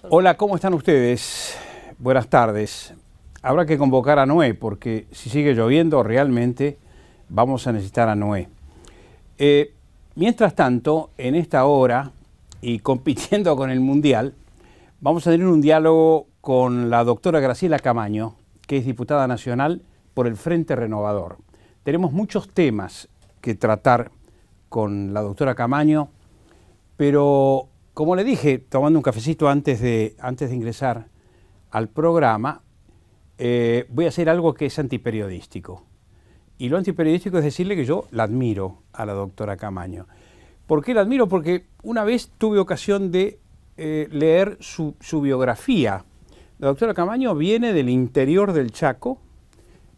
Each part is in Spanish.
Hola, ¿cómo están ustedes? Buenas tardes. Habrá que convocar a Noé, porque si sigue lloviendo, realmente vamos a necesitar a Noé. Mientras tanto, en esta hora, y compitiendo con el Mundial, vamos a tener un diálogo con la doctora Graciela Camaño, que es diputada nacional por el Frente Renovador. Tenemos muchos temas que tratar con la doctora Camaño, pero como le dije, tomando un cafecito antes de ingresar al programa, voy a hacer algo que es antiperiodístico. Y lo antiperiodístico es decirle que yo la admiro a la doctora Camaño. ¿Por qué la admiro? Porque una vez tuve ocasión de leer su biografía. La doctora Camaño viene del interior del Chaco,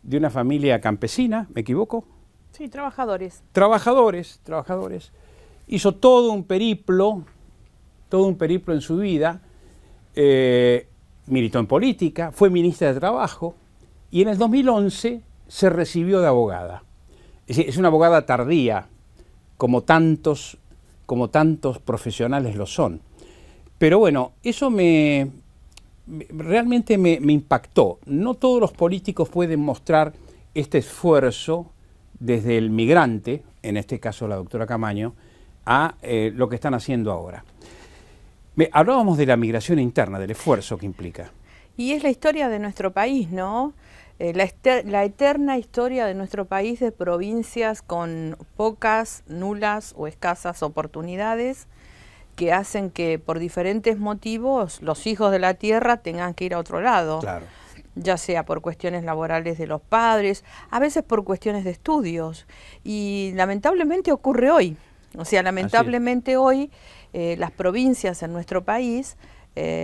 de una familia campesina, ¿me equivoco? Sí, trabajadores. Trabajadores. Hizo todo un periplo en su vida. Militó en política, fue ministra de Trabajo y en el 2011 se recibió de abogada. Es decir, es una abogada tardía, como tantos profesionales lo son. Pero bueno, eso realmente me impactó. No todos los políticos pueden mostrar este esfuerzo desde el migrante, en este caso la doctora Camaño, a lo que están haciendo ahora. Hablábamos de la migración interna, del esfuerzo que implica. Y es la historia de nuestro país, ¿no? La eterna historia de nuestro país de provincias con pocas, nulas o escasas oportunidades que hacen que por diferentes motivos los hijos de la tierra tengan que ir a otro lado. Claro. Ya sea por cuestiones laborales de los padres, a veces por cuestiones de estudios. Y lamentablemente ocurre hoy. O sea, lamentablemente hoy las provincias en nuestro país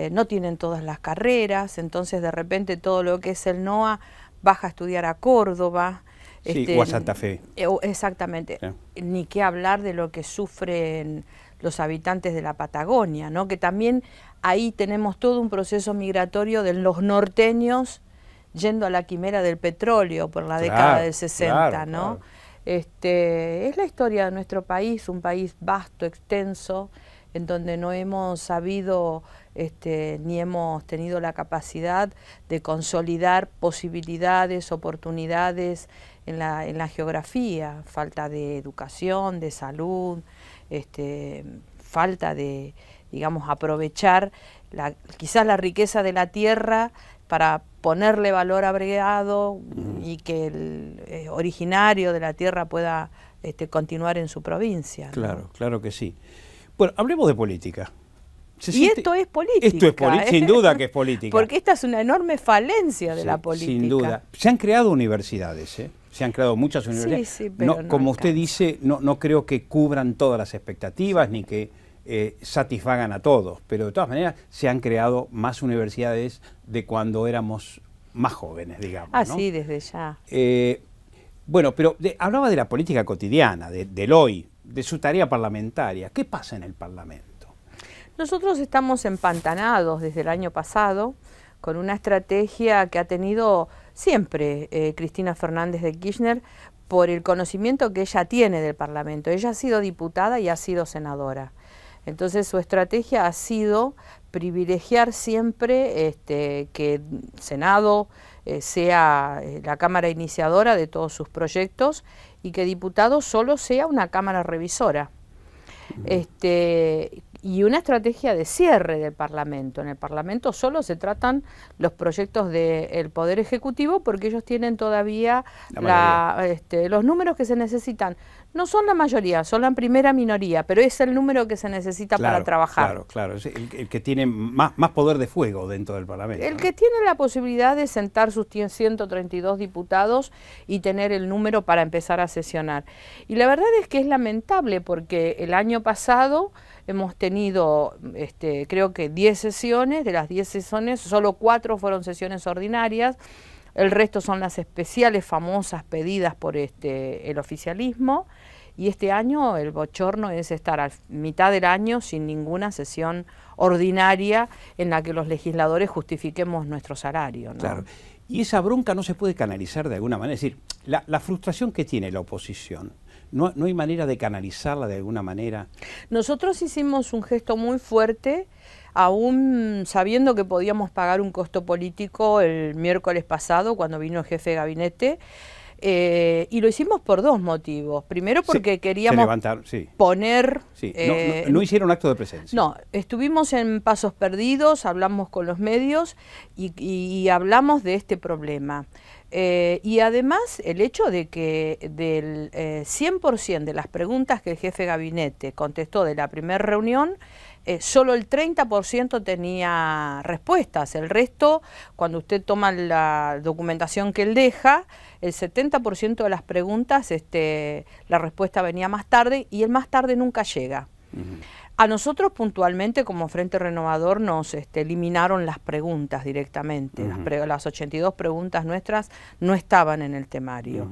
no tienen todas las carreras, entonces de repente todo lo que es el NOA baja a estudiar a Córdoba. Sí, o a Santa Fe. Exactamente. Sí. Ni qué hablar de lo que sufren los habitantes de la Patagonia, ¿no? Que también ahí tenemos todo un proceso migratorio de los norteños yendo a la quimera del petróleo por la década del 60, ¿no? Claro. Es la historia de nuestro país, un país vasto, extenso, en donde no hemos sabido ni hemos tenido la capacidad de consolidar posibilidades, oportunidades en la geografía, falta de educación, de salud, falta de, digamos, aprovechar quizás la riqueza de la tierra para ponerle valor agregado y que el originario de la tierra pueda continuar en su provincia, ¿no? Claro, claro que sí. Bueno, hablemos de política. Esto es política. Esto es política, sin duda que es política. Porque esta es una enorme falencia de la política. Sin duda. Se han creado universidades, Se han creado muchas universidades. Sí, pero no como usted dice, no creo que cubran todas las expectativas ni que satisfagan a todos, pero de todas maneras se han creado más universidades de cuando éramos más jóvenes, digamos. Ah, ¿no? sí, desde ya. Bueno, pero hablaba de la política cotidiana, del hoy, de su tarea parlamentaria. ¿Qué pasa en el Parlamento? Nosotros estamos empantanados desde el año pasado con una estrategia que ha tenido siempre Cristina Fernández de Kirchner por el conocimiento que ella tiene del Parlamento. Ella ha sido diputada y ha sido senadora. Entonces su estrategia ha sido privilegiar siempre que el Senado sea la Cámara iniciadora de todos sus proyectos y que diputado solo sea una Cámara revisora. Y una estrategia de cierre del Parlamento. En el Parlamento solo se tratan los proyectos del Poder Ejecutivo porque ellos tienen todavía los números que se necesitan. No son la mayoría, son la primera minoría, pero es el número que se necesita para trabajar. Claro. Es el que tiene más poder de fuego dentro del Parlamento. El que tiene la posibilidad de sentar sus 132 diputados y tener el número para empezar a sesionar. Y la verdad es que es lamentable porque el año pasado hemos tenido, creo que 10 sesiones, de las 10 sesiones, solo 4 fueron sesiones ordinarias, el resto son las especiales famosas pedidas por el oficialismo, y este año el bochorno es estar a mitad del año sin ninguna sesión ordinaria en la que los legisladores justifiquemos nuestro salario, ¿no? Claro. Y esa bronca no se puede canalizar de alguna manera, es decir, la frustración que tiene la oposición ¿No hay manera de canalizarla de alguna manera? Nosotros hicimos un gesto muy fuerte, aún sabiendo que podíamos pagar un costo político el miércoles pasado cuando vino el jefe de gabinete, y lo hicimos por dos motivos. Primero porque queríamos poner... Sí. No hicieron acto de presencia. No, estuvimos en Pasos Perdidos, hablamos con los medios y hablamos de este problema. Y además el hecho de que del 100% de las preguntas que el jefe de gabinete contestó de la primera reunión, solo el 30% tenía respuestas. El resto, cuando usted toma la documentación que él deja, el 70% de las preguntas, la respuesta venía más tarde y el más tarde nunca llega. A nosotros puntualmente como Frente Renovador nos eliminaron las preguntas directamente. Las 82 preguntas nuestras no estaban en el temario.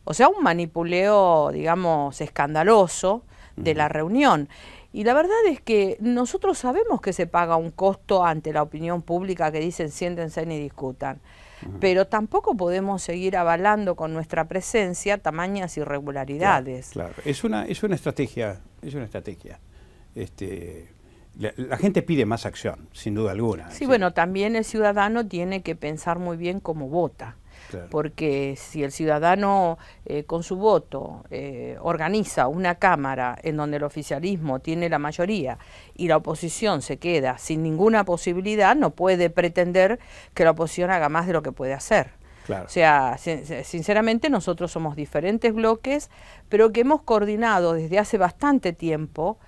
O sea, un manipuleo, digamos, escandaloso de la reunión. Y la verdad es que nosotros sabemos que se paga un costo ante la opinión pública que dicen siéntense y discutan. Pero tampoco podemos seguir avalando con nuestra presencia tamañas irregularidades. Claro. Es una estrategia, la gente pide más acción, sin duda alguna. Sí, bueno, también el ciudadano tiene que pensar muy bien cómo vota. Claro. Porque si el ciudadano con su voto organiza una Cámara en donde el oficialismo tiene la mayoría y la oposición se queda sin ninguna posibilidad, no puede pretender que la oposición haga más de lo que puede hacer. Claro. O sea, sinceramente nosotros somos diferentes bloques, pero que hemos coordinado desde hace bastante tiempo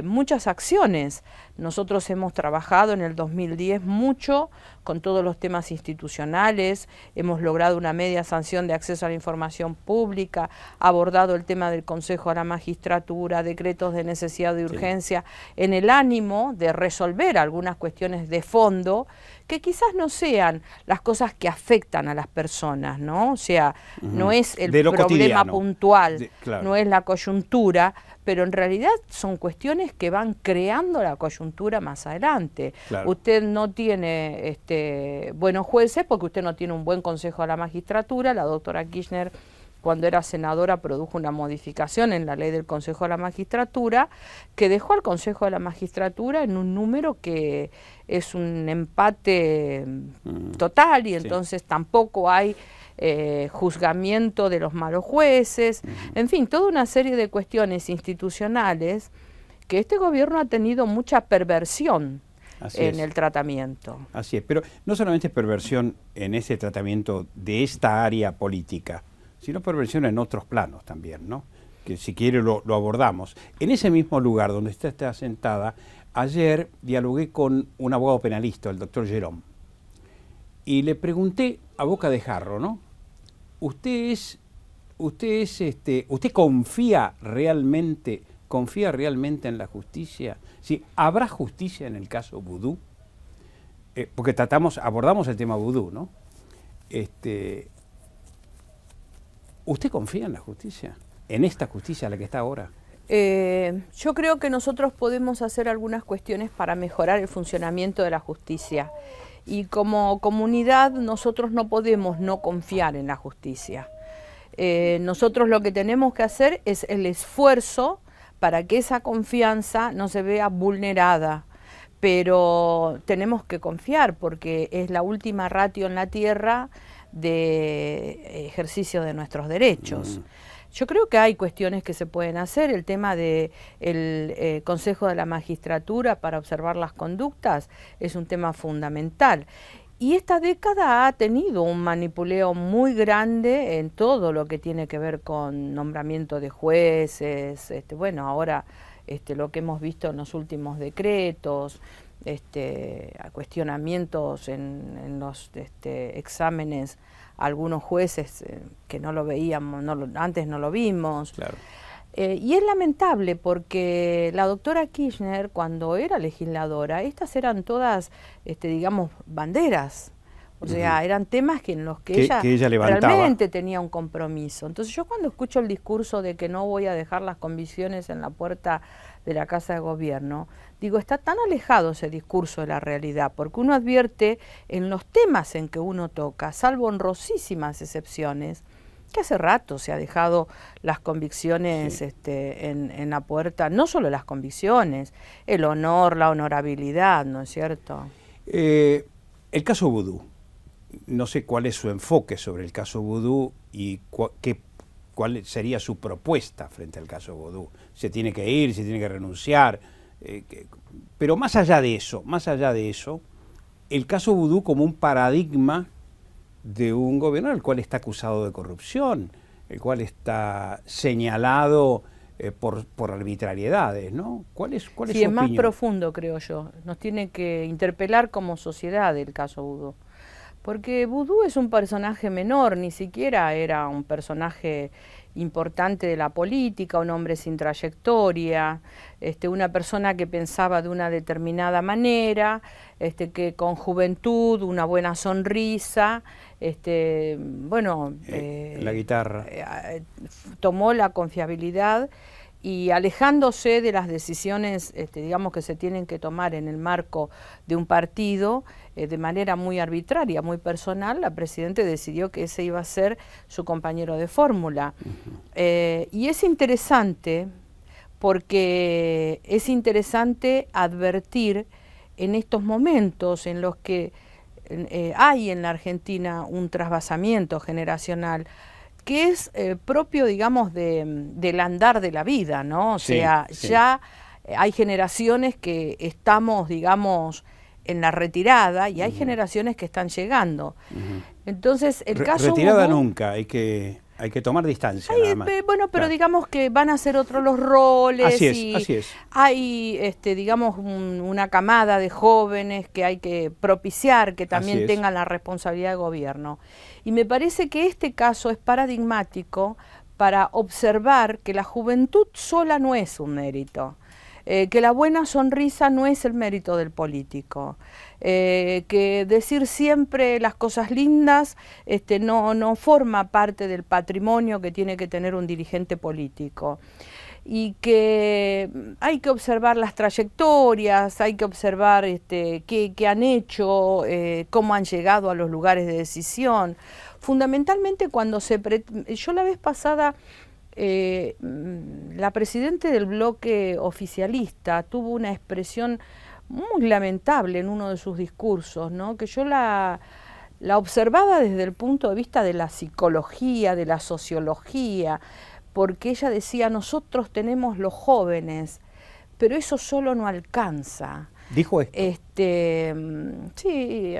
muchas acciones. Nosotros hemos trabajado en el 2010 mucho con todos los temas institucionales, hemos logrado una media sanción de acceso a la información pública, abordado el tema del Consejo a la Magistratura, decretos de necesidad de urgencia, en el ánimo de resolver algunas cuestiones de fondo que quizás no sean las cosas que afectan a las personas, ¿no? O sea, no es el problema puntual, no es la coyuntura, pero en realidad son cuestiones que van creando la coyuntura más adelante. Claro. Usted no tiene buenos jueces porque usted no tiene un buen consejo de la magistratura. La doctora Kirchner, cuando era senadora, produjo una modificación en la ley del Consejo de la Magistratura que dejó al Consejo de la Magistratura en un número que es un empate total y entonces tampoco hay juzgamiento de los malos jueces, en fin, toda una serie de cuestiones institucionales que este gobierno ha tenido mucha perversión en el tratamiento. Así es, pero no solamente perversión en ese tratamiento de esta área política, sino perversión en otros planos también, ¿no? Que si quiere lo abordamos. En ese mismo lugar donde usted está sentada, ayer dialogué con un abogado penalista, el doctor Jerome, y le pregunté a boca de jarro, ¿no? ¿Usted confía realmente en la justicia? ¿Sí? ¿Habrá justicia en el caso Vudú? Porque abordamos el tema Vudú, ¿no? ¿Usted confía en la justicia? ¿En esta justicia a la que está ahora? Yo creo que nosotros podemos hacer algunas cuestiones para mejorar el funcionamiento de la justicia. Y como comunidad nosotros no podemos no confiar en la justicia. Nosotros lo que tenemos que hacer es el esfuerzo para que esa confianza no se vea vulnerada. Pero tenemos que confiar porque es la última ratio en la tierra de ejercicio de nuestros derechos. Yo creo que hay cuestiones que se pueden hacer. El tema del Consejo de la Magistratura para observar las conductas es un tema fundamental. Y esta década ha tenido un manipuleo muy grande en todo lo que tiene que ver con nombramiento de jueces, bueno, ahora lo que hemos visto en los últimos decretos, cuestionamientos en los exámenes, algunos jueces que no lo veíamos, antes no lo vimos. Claro. Y es lamentable porque la doctora Kirchner, cuando era legisladora, estas eran todas, digamos, banderas. O sea, eran temas en los que ella realmente tenía un compromiso. Entonces yo cuando escucho el discurso de que no voy a dejar las convicciones en la puerta de la Casa de Gobierno, digo, está tan alejado ese discurso de la realidad, porque uno advierte en los temas en que uno toca, salvo honrosísimas excepciones, que hace rato se ha dejado las convicciones en la puerta, no solo las convicciones, el honor, la honorabilidad, ¿no es cierto? El caso Vudú, no sé cuál es su enfoque sobre el caso Vudú y cuál sería su propuesta frente al caso Vudú. ¿Se tiene que ir, se tiene que renunciar? Pero más allá de eso, el caso Vudú como un paradigma de un gobierno el cual está acusado de corrupción, el cual está señalado por arbitrariedades, ¿no? ¿Cuál es su opinión? Es más profundo, creo yo. Nos tiene que interpelar como sociedad el caso Vudú. Porque Vudú es un personaje menor, ni siquiera era un personaje importante de la política, un hombre sin trayectoria, una persona que pensaba de una determinada manera, que con juventud, una buena sonrisa, la guitarra. Tomó la confiabilidad y alejándose de las decisiones, digamos, que se tienen que tomar en el marco de un partido, de manera muy arbitraria, muy personal, la Presidenta decidió que ese iba a ser su compañero de fórmula. Y es interesante, porque es interesante advertir en estos momentos en los que hay en la Argentina un trasvasamiento generacional, que es propio, digamos, del andar de la vida, ¿no? O sea, ya hay generaciones que estamos, digamos, en la retirada y hay generaciones que están llegando. Entonces, el caso retirada Vudú, nunca, hay que tomar distancia. Nada más. Bueno, pero digamos que van a ser otros los roles. Así es. Hay, digamos, una camada de jóvenes que hay que propiciar que también tengan la responsabilidad de gobierno. Y me parece que este caso es paradigmático para observar que la juventud sola no es un mérito. Que la buena sonrisa no es el mérito del político, que decir siempre las cosas lindas no forma parte del patrimonio que tiene que tener un dirigente político. Y que hay que observar las trayectorias, hay que observar qué han hecho, cómo han llegado a los lugares de decisión. Fundamentalmente cuando yo la vez pasada... la Presidenta del bloque oficialista tuvo una expresión muy lamentable en uno de sus discursos, ¿no? Que yo la observaba desde el punto de vista de la psicología, de la sociología, porque ella decía, nosotros tenemos los jóvenes, pero eso solo no alcanza. ¿Dijo esto? Sí.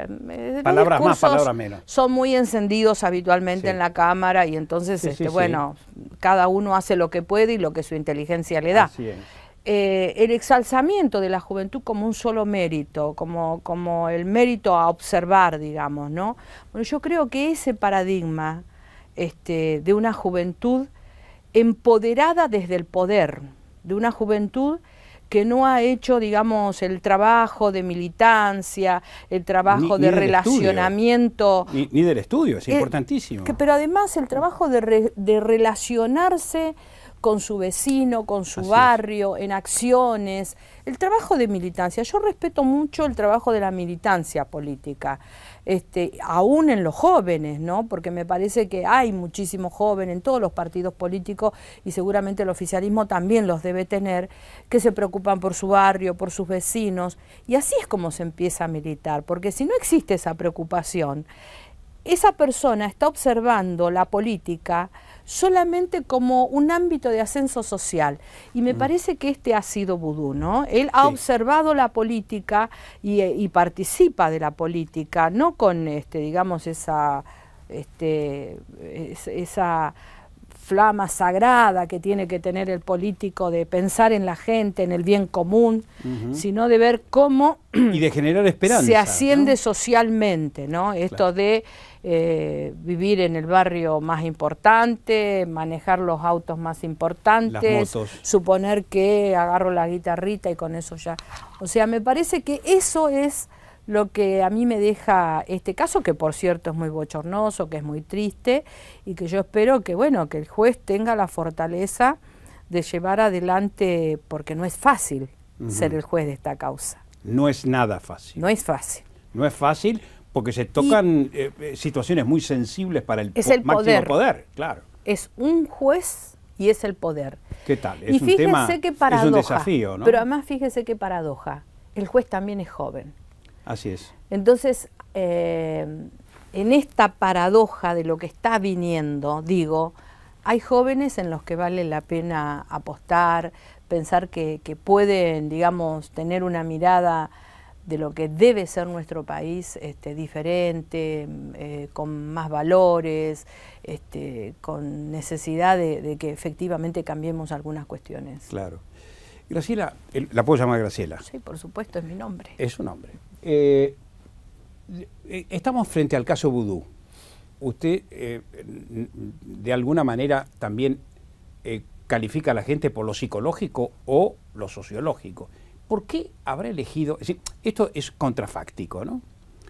Palabras más, palabras menos. Son muy encendidos habitualmente en la Cámara y entonces, bueno, cada uno hace lo que puede y lo que su inteligencia le da. Así es. El exalzamiento de la juventud como un solo mérito, como el mérito a observar, digamos, ¿no? Bueno, yo creo que ese paradigma de una juventud empoderada desde el poder, de una juventud que no ha hecho, digamos, el trabajo de militancia, el trabajo de relacionamiento. Ni del estudio, es importantísimo. Pero además el trabajo de relacionarse con su vecino, con su barrio, en acciones, el trabajo de militancia. Yo respeto mucho el trabajo de la militancia política, aún en los jóvenes, ¿no? Porque me parece que hay muchísimos jóvenes en todos los partidos políticos y seguramente el oficialismo también los debe tener, que se preocupan por su barrio, por sus vecinos, y así es como se empieza a militar, porque si no existe esa preocupación, esa persona está observando la política solamente como un ámbito de ascenso social. Y me parece que ha sido Vudú, ¿no? Él ha observado la política y participa de la política, no con, digamos, esa flama sagrada que tiene que tener el político de pensar en la gente, en el bien común, sino de ver cómo y de generar esperanza, se asciende socialmente, ¿no? Esto de vivir en el barrio más importante, manejar los autos más importantes, suponer que agarro la guitarrita y con eso ya... O sea, me parece que eso es lo que a mí me deja este caso, que por cierto es muy bochornoso, que es muy triste, y que yo espero que, bueno, que el juez tenga la fortaleza de llevar adelante, porque no es fácil ser el juez de esta causa. No es nada fácil. No es fácil. No es fácil Porque se tocan situaciones muy sensibles para el, es el máximo poder, claro. Es un juez y es el poder. ¿Qué tal? Es un tema, qué paradoja, es un desafío, ¿no? Pero además fíjese qué paradoja. El juez también es joven. Así es. Entonces, en esta paradoja de lo que está viniendo, digo, hay jóvenes en los que vale la pena apostar, pensar que pueden, digamos, tener una mirada de lo que debe ser nuestro país diferente, con más valores, con necesidad de que efectivamente cambiemos algunas cuestiones. Claro. Graciela, ¿la puedo llamar Graciela? Sí, por supuesto, es mi nombre. Es su nombre. Estamos frente al caso Vudú. Usted, de alguna manera, también califica a la gente por lo psicológico o lo sociológico. ¿Por qué habrá elegido? Es decir, esto es contrafáctico, ¿no?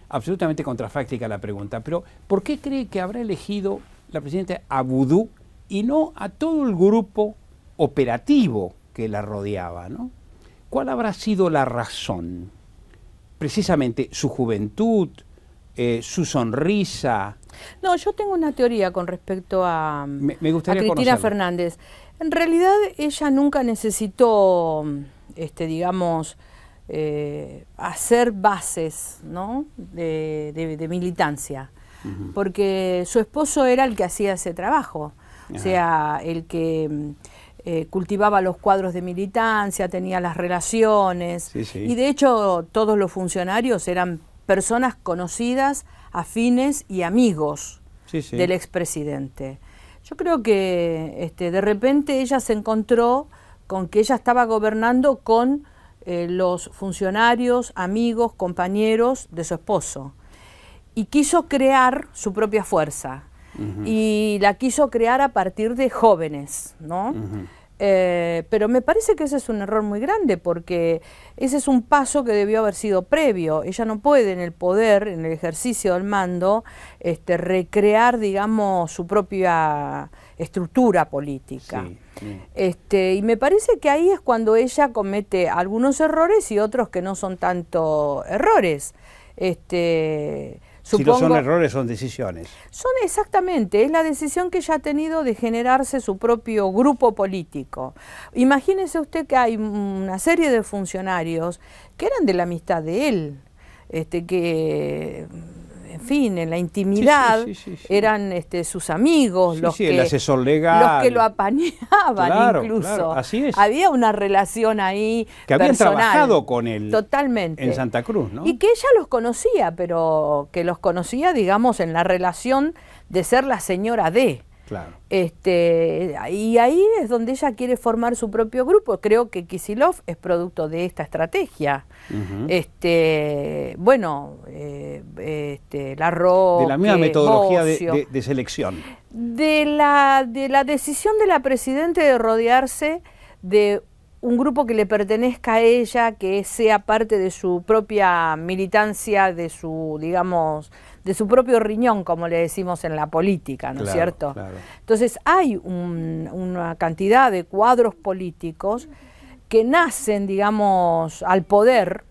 Absolutamente contrafáctica la pregunta, pero ¿por qué cree que habrá elegido la presidenta a Vudú y no a todo el grupo operativo que la rodeaba, ¿no? ¿Cuál habrá sido la razón? Precisamente su juventud, su sonrisa. No, yo tengo una teoría con respecto a Cristina conocerla. Fernández. En realidad ella nunca necesitó, digamos, hacer bases, ¿no?, de militancia, porque su esposo era el que hacía ese trabajo, o sea, el que cultivaba los cuadros de militancia, tenía las relaciones, y de hecho todos los funcionarios eran personas conocidas, afines y amigos del expresidente. Yo creo que de repente ella se encontró con que ella estaba gobernando con los funcionarios, amigos, compañeros de su esposo, y quiso crear su propia fuerza, y la quiso crear a partir de jóvenes, ¿no? Pero me parece que ese es un error muy grande, porque ese es un paso que debió haber sido previo. Ella no puede en el poder, en el ejercicio del mando, recrear, digamos, su propia estructura política. Y me parece que ahí es cuando ella comete algunos errores y otros que no son tanto errores. Si no son errores, son decisiones. Son exactamente, es la decisión que ella ha tenido de generarse su propio grupo político. Imagínese usted que hay una serie de funcionarios que eran de la amistad de él, que, en fin, en la intimidad eran sus amigos, el asesor legal, los que lo apañaban, incluso. Claro, así es. Había una relación ahí que habían personal, trabajado con él totalmente en Santa Cruz, ¿no? Y que ella los conocía, pero que los conocía, digamos, en la relación de ser la señora D. Claro. Y ahí es donde ella quiere formar su propio grupo. Creo que Kicillof es producto de esta estrategia. Larroque, de la misma metodología Bocio, de selección. De la decisión de la Presidenta de rodearse de un grupo que le pertenezca a ella, que sea parte de su propia militancia, de su, digamos, de su propio riñón, como le decimos en la política, ¿no es cierto? Claro. Entonces hay una cantidad de cuadros políticos que nacen, digamos, al poder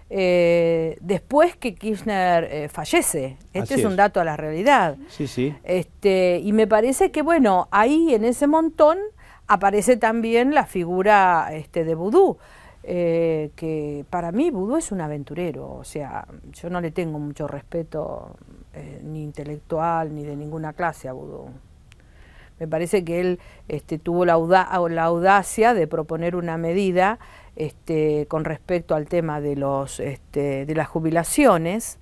después que Kirchner fallece. Este es un dato a la realidad. Y me parece que, bueno, ahí en ese montón aparece también la figura de Vudú, que para mí Vudú es un aventurero, o sea, yo no le tengo mucho respeto ni intelectual ni de ninguna clase a Vudú. Me parece que él tuvo la audacia de proponer una medida con respecto al tema de de las jubilaciones,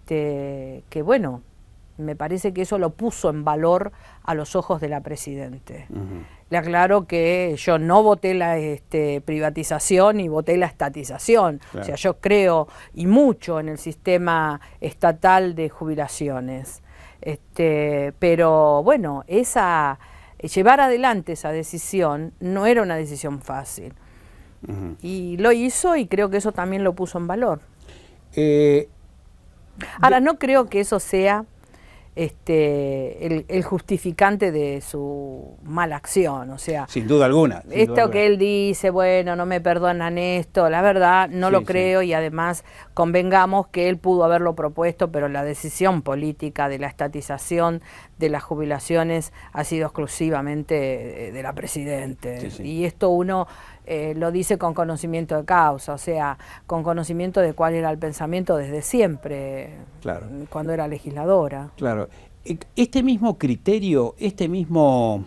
que bueno, me parece que eso lo puso en valor a los ojos de la Presidente. Le aclaro que yo no voté la privatización y voté la estatización. Claro. O sea, yo creo y mucho en el sistema estatal de jubilaciones. Pero bueno, llevar adelante esa decisión no era una decisión fácil. Y lo hizo, y creo que eso también lo puso en valor. Ahora, no creo que eso sea el justificante de su mala acción, o sea, sin duda alguna. Esto que él dice, bueno, no me perdonan esto, la verdad no lo creo, y además convengamos que él pudo haberlo propuesto, pero la decisión política de la estatización de las jubilaciones ha sido exclusivamente de la Presidenta. Y esto uno lo dice con conocimiento de causa, o sea, con conocimiento de cuál era el pensamiento desde siempre, cuando era legisladora. Claro. Este mismo criterio, este mismo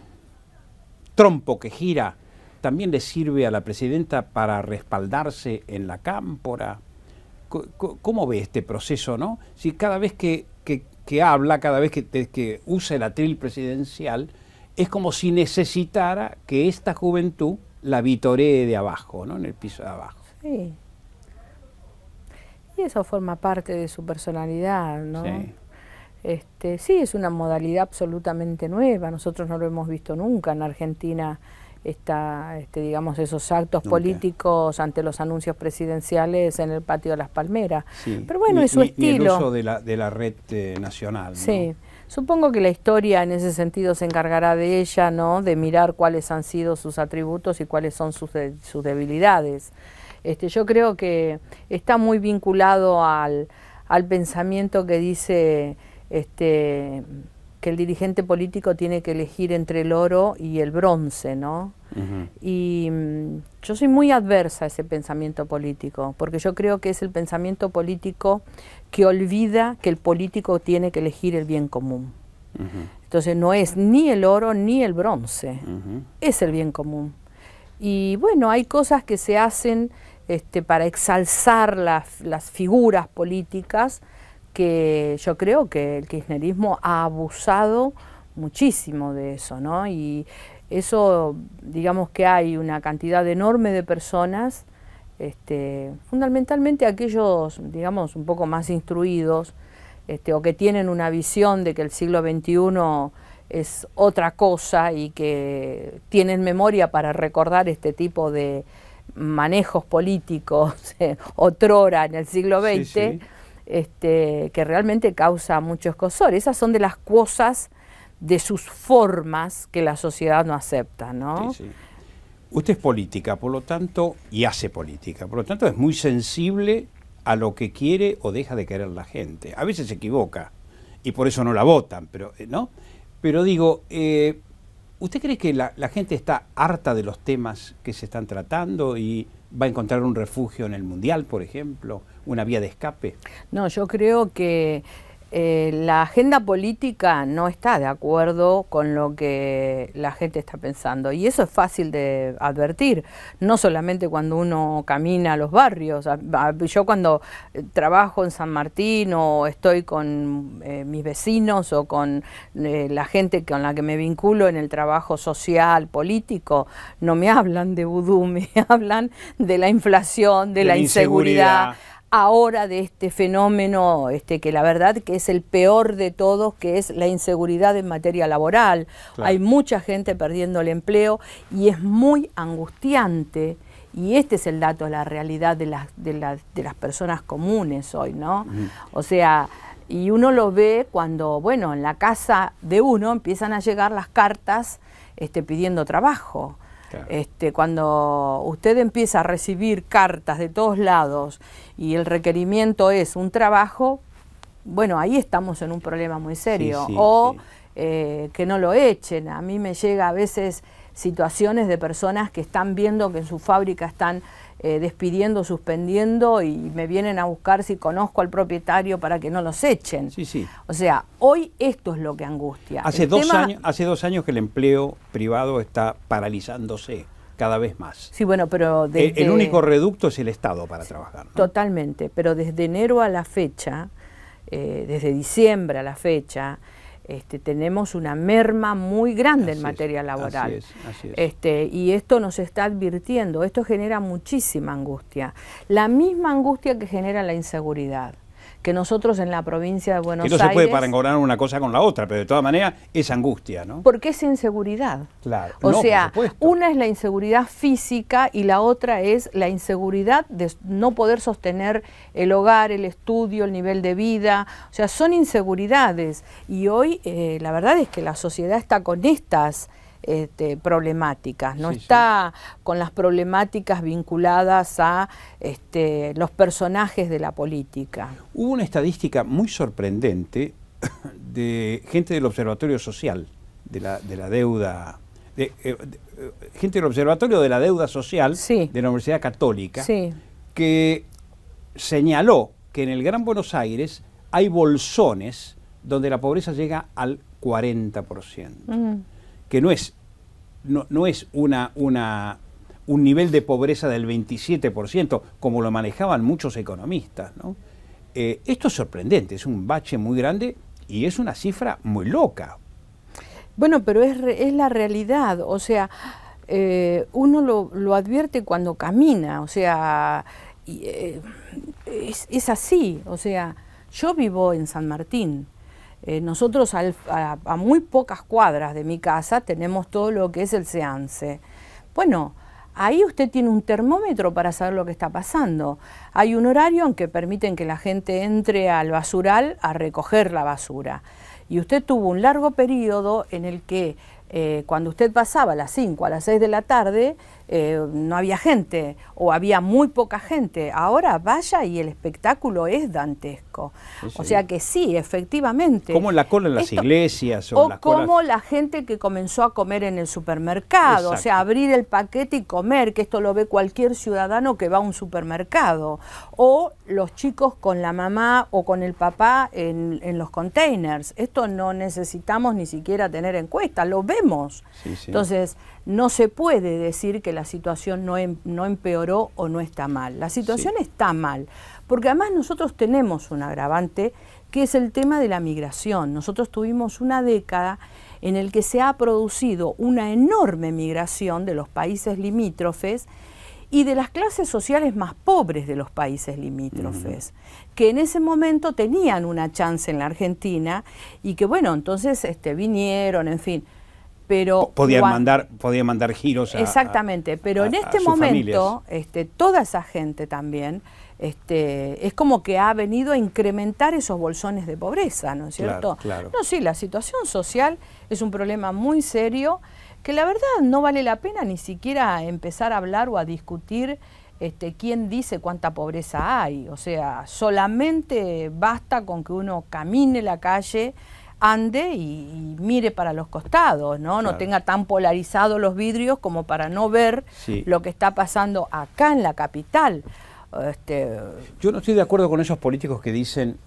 trompo que gira, ¿también le sirve a la Presidenta para respaldarse en la cámpora? ¿Cómo ve este proceso, no? Si cada vez que habla, cada vez que usa el atril presidencial, es como si necesitara que esta juventud la vitoree de abajo, ¿no? En el piso de abajo. Sí. Y eso forma parte de su personalidad, ¿no? Sí. Sí, es una modalidad absolutamente nueva. Nosotros no lo hemos visto nunca en Argentina. Digamos, esos actos políticos ante los anuncios presidenciales en el patio de las Palmeras. Sí. Pero bueno, es su estilo. Ni el uso de la red nacional, ¿no? Sí. Supongo que la historia en ese sentido se encargará de ella, ¿no? De mirar cuáles han sido sus atributos y cuáles son sus debilidades. Yo creo que está muy vinculado al pensamiento que dice que el dirigente político tiene que elegir entre el oro y el bronce, ¿no? Y yo soy muy adversa a ese pensamiento político, porque yo creo que es el pensamiento político que olvida que el político tiene que elegir el bien común. Entonces no es ni el oro ni el bronce, es el bien común. Y bueno, hay cosas que se hacen para exalzar las figuras políticas, que yo creo que el kirchnerismo ha abusado muchísimo de eso, ¿no? Y eso, digamos que hay una cantidad enorme de personas, fundamentalmente aquellos, digamos, un poco más instruidos, o que tienen una visión de que el siglo XXI es otra cosa y que tienen memoria para recordar este tipo de manejos políticos otrora en el siglo XX, sí. Que realmente causa mucho escozor. Esas son de las cosas, de sus formas que la sociedad no acepta, ¿no? Sí, sí. Usted es política, por lo tanto, y hace política, por lo tanto es muy sensible a lo que quiere o deja de querer la gente. A veces se equivoca y por eso no la votan, pero ¿no? Pero digo, ¿usted cree que la gente está harta de los temas que se están tratando y va a encontrar un refugio en el Mundial, por ejemplo, una vía de escape? No, yo creo que la agenda política no está de acuerdo con lo que la gente está pensando, y eso es fácil de advertir, no solamente cuando uno camina a los barrios. Yo cuando trabajo en San Martín o estoy con mis vecinos o con la gente con la que me vinculo en el trabajo social, político, no me hablan de vudú, me hablan de la inflación, de la inseguridad. Ahora de este fenómeno que la verdad que es el peor de todos, que es la inseguridad en materia laboral. Claro. Hay mucha gente perdiendo el empleo y es muy angustiante, y este es el dato, la realidad de las personas comunes hoy, ¿no? O sea, y uno lo ve cuando, bueno, en la casa de uno empiezan a llegar las cartas pidiendo trabajo. Claro. Cuando usted empieza a recibir cartas de todos lados y el requerimiento es un trabajo, bueno, ahí estamos en un problema muy serio. Sí, sí, o sí. Que no lo echen. A mí me llega a veces situaciones de personas que están viendo que en su fábrica están despidiendo, suspendiendo, y me vienen a buscar si conozco al propietario para que no los echen. Sí, sí. O sea, hoy esto es lo que angustia. Hace 2 años que el empleo privado está paralizándose cada vez más. Sí, bueno, pero el único reducto es el Estado para trabajar, ¿no? Totalmente, pero desde enero a la fecha, desde diciembre a la fecha, tenemos una merma muy grande en materia laboral. Así es. Y esto nos está advirtiendo, esto genera muchísima angustia. La misma angustia que genera la inseguridad, que nosotros en la provincia de Buenos Que no Aires... se puede parangonar una cosa con la otra, pero de todas maneras es angustia, ¿no? Porque es inseguridad. Claro. O No, sea, por supuesto. una es la inseguridad física y la otra es la inseguridad de no poder sostener el hogar, el estudio, el nivel de vida. O sea, son inseguridades. Y hoy la verdad es que la sociedad está con estas problemáticas, no está con las problemáticas vinculadas a los personajes de la política. Hubo una estadística muy sorprendente de gente del Observatorio Social de la deuda, gente del Observatorio de la Deuda Social de la Universidad Católica, que señaló que en el Gran Buenos Aires hay bolsones donde la pobreza llega al 40%. Que no es un nivel de pobreza del 27%, como lo manejaban muchos economistas, ¿no? Esto es sorprendente, es un bache muy grande y es una cifra muy loca. Bueno, pero es la realidad, o sea, uno lo advierte cuando camina, o sea, es así, o sea, yo vivo en San Martín. Nosotros a muy pocas cuadras de mi casa tenemos todo lo que es el SEANSE. Bueno, ahí usted tiene un termómetro para saber lo que está pasando. Hay un horario en que permiten que la gente entre al basural a recoger la basura. Y usted tuvo un largo periodo en el que cuando usted pasaba a las 5, a las 6 de la tarde, no había gente o había muy poca gente. Ahora vaya y el espectáculo es dantesco. O sea que sí, efectivamente. Como la cola en las iglesias. O como la gente que comenzó a comer en el supermercado. Exacto. O sea, abrir el paquete y comer, que esto lo ve cualquier ciudadano que va a un supermercado. O los chicos con la mamá o con el papá en los containers. Esto no necesitamos ni siquiera tener encuesta, lo vemos. Entonces, no se puede decir que la situación no empeoró o no está mal. La situación está mal, porque además nosotros tenemos un agravante que es el tema de la migración. Nosotros tuvimos una década en el que se ha producido una enorme migración de los países limítrofes y de las clases sociales más pobres de los países limítrofes, que en ese momento tenían una chance en la Argentina y que, bueno, entonces vinieron, en fin. Pero podían mandar giros exactamente, pero en este momento toda esa gente también es como que ha venido a incrementar esos bolsones de pobreza, ¿no es cierto? Claro. No, sí, la situación social es un problema muy serio que la verdad no vale la pena ni siquiera empezar a hablar o a discutir quién dice cuánta pobreza hay. O sea, solamente basta con que uno camine la calle, ande y mire para los costados, ¿no? Claro. No tenga tan polarizados los vidrios como para no ver lo que está pasando acá en la capital. Yo no estoy de acuerdo con esos políticos que dicen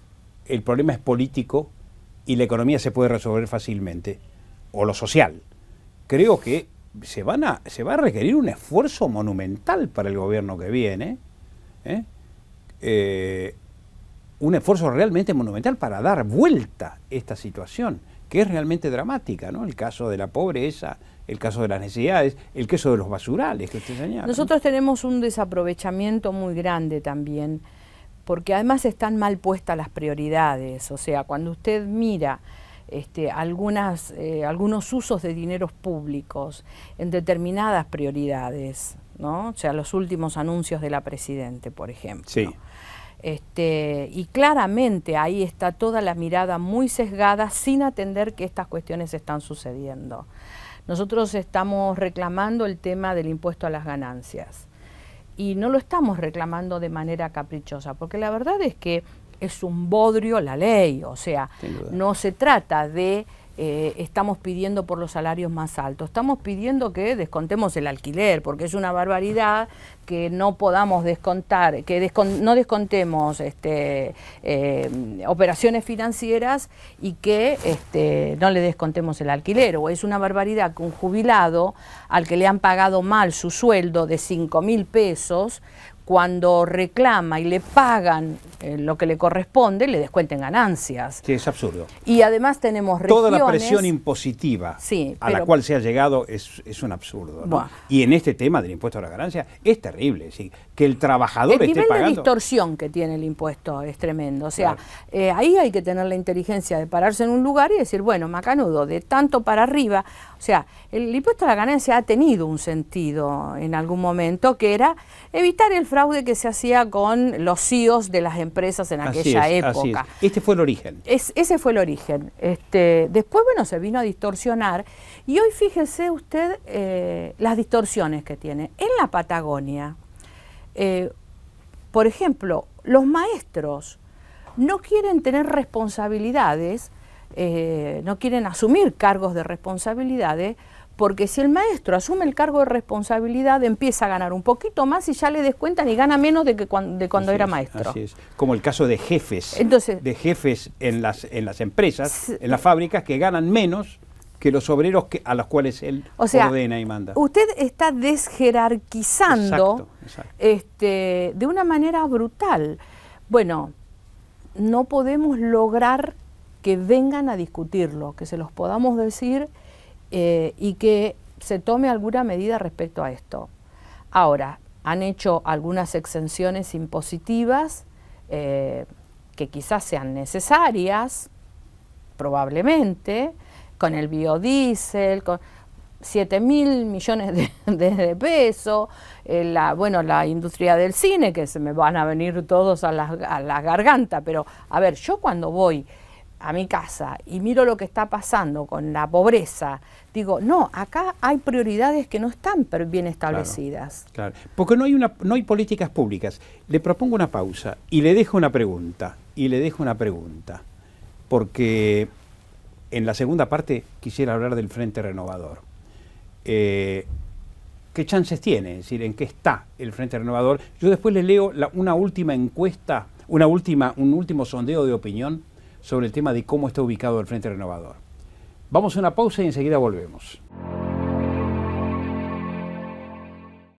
el problema es político y la economía se puede resolver fácilmente, o lo social. Creo que se va a requerir un esfuerzo monumental para el gobierno que viene, un esfuerzo realmente monumental para dar vuelta a esta situación, que es realmente dramática, ¿no? El caso de la pobreza, el caso de las necesidades, el caso de los basurales que usted señala. Nosotros tenemos un desaprovechamiento muy grande también, porque además están mal puestas las prioridades. O sea, cuando usted mira algunos usos de dineros públicos en determinadas prioridades, ¿no? O sea, los últimos anuncios de la Presidente, por ejemplo. Sí. Y claramente ahí está toda la mirada muy sesgada sin atender que estas cuestiones están sucediendo. Nosotros estamos reclamando el tema del impuesto a las ganancias y no lo estamos reclamando de manera caprichosa, porque la verdad es que es un bodrio la ley, o sea, no se trata de estamos pidiendo por los salarios más altos, estamos pidiendo que descontemos el alquiler, porque es una barbaridad que no podamos descontar, que no descontemos operaciones financieras y que no le descontemos el alquiler, o es una barbaridad que un jubilado al que le han pagado mal su sueldo de 5.000 pesos, cuando reclama y le pagan lo que le corresponde, le descuenten ganancias. Sí, es absurdo. Y además tenemos regiones... Toda la presión impositiva a la cual se ha llegado es un absurdo, ¿no? Bueno. Y en este tema del impuesto a la ganancia es terrible, ¿sí? Que el trabajador esté pagando... El nivel de distorsión que tiene el impuesto es tremendo. O sea, claro, ahí hay que tener la inteligencia de pararse en un lugar y decir, bueno, macanudo, de tanto para arriba... O sea, el impuesto a la ganancia ha tenido un sentido en algún momento, que era evitar el fraude que se hacía con los CEOs de las empresas en aquella época. Así es. Este fue el origen. Ese fue el origen. Después, bueno, se vino a distorsionar. Y hoy fíjese usted las distorsiones que tiene. En la Patagonia, por ejemplo, los maestros no quieren tener responsabilidades, no quieren asumir cargos de responsabilidades, porque si el maestro asume el cargo de responsabilidad, empieza a ganar un poquito más y ya le descuentan y gana menos de cuando era maestro. Así es. Como el caso de jefes, en las empresas, en las fábricas, que ganan menos que los obreros a los cuales él ordena y manda. Usted está desjerarquizando exacto. De una manera brutal. Bueno, no podemos lograr que vengan a discutirlo, que se los podamos decir y que se tome alguna medida respecto a esto. Ahora, han hecho algunas exenciones impositivas que quizás sean necesarias, probablemente, con el biodiesel, con 7.000 millones de pesos, la industria del cine, que se me van a venir todos a la garganta, pero a ver, yo cuando voy a mi casa y miro lo que está pasando con la pobreza, digo, no, acá hay prioridades que no están bien establecidas. Claro, claro. Porque no hay políticas públicas. Le propongo una pausa y le dejo una pregunta, porque en la segunda parte quisiera hablar del Frente Renovador. ¿Qué chances tiene? Es decir, ¿en qué está el Frente Renovador? Yo después le leo una última encuesta, un último sondeo de opinión sobre el tema de cómo está ubicado el Frente Renovador. Vamos a una pausa y enseguida volvemos.